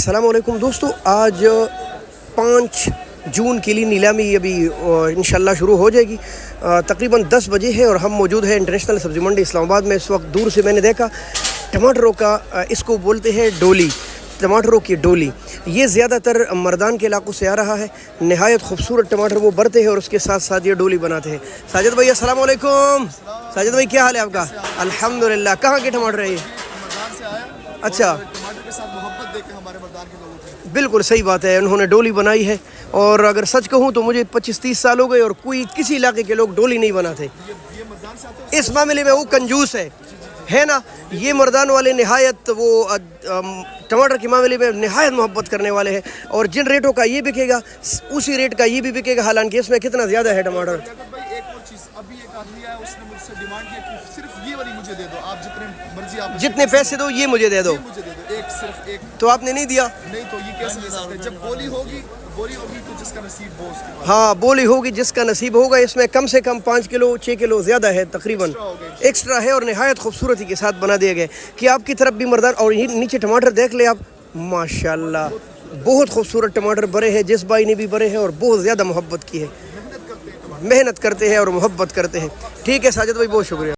अस्सलाम वालेकुम दोस्तों, आज 5 जून के लिए नीलामी अभी इंशाल्लाह शुरू हो जाएगी। तकरीबन 10 बजे है और हम मौजूद हैं इंटरनेशनल सब्ज़ी मंडी इस्लामाबाद में। इस वक्त दूर से मैंने देखा टमाटरों का, इसको बोलते हैं डोली, टमाटरों की डोली। ये ज़्यादातर मर्दान के इलाकों से आ रहा है। नहायत खूबसूरत टमाटर वो भरते हैं और उसके साथ साथ ये डोली बनाते हैं। साजिद भाई अस्सलाम वालेकुम। साजिद भाई क्या हाल है आपका? अल्हम्दुलिल्लाह। कहाँ के टमाटर है ये? अच्छा, टमाटर के साथ मोहब्बत देके हमारे मर्दान के लोगों को। बिल्कुल सही बात है, उन्होंने डोली बनाई है। और अगर सच कहूँ तो मुझे 25-30 साल हो गए और कोई किसी इलाके के लोग डोली नहीं बनाते। ये मर्दान से आते इस मामले में वो कंजूस है ना। ये मर्दान वाले नहायत वो टमाटर के मामले में नहायत मोहब्बत करने वाले हैं। और जिन रेटों का ये बिकेगा उसी रेट का ये भी बिकेगा, हालांकि इसमें कितना ज़्यादा है टमाटर। भाई एक और चीज़, अभी एक आदमी आया, उसने मुझसे डिमांड किया कि सिर्फ ये वाली मुझे दे दो, आप जितने मर्जी, आप जितने पैसे दो ये मुझे दे दो। मुझे दे दो, एक सिर्फ एक। तो आपने नहीं दिया? नहीं तो ये कैसे दे सकते? जब बोली होगी तो जिसका नसीब हो उसके पास। हाँ, बोली होगी जिसका नसीब होगा। इसमें कम से कम 5 किलो 6 किलो ज़्यादा है, तकरीबन एक्स्ट्रा है और नहायत खूबसूरती के साथ बना दिए गए कि आपकी तरफ भी मर्दान। और ये नीचे टमाटर देख ले आप, माशाल्लाह बहुत खूबसूरत टमाटर भरे हैं। जिस भाई ने भी भरे हैं और बहुत ज़्यादा मोहब्बत की है, मेहनत करते हैं और मोहब्बत करते हैं। ठीक है साजिद भाई, बहुत शुक्रिया।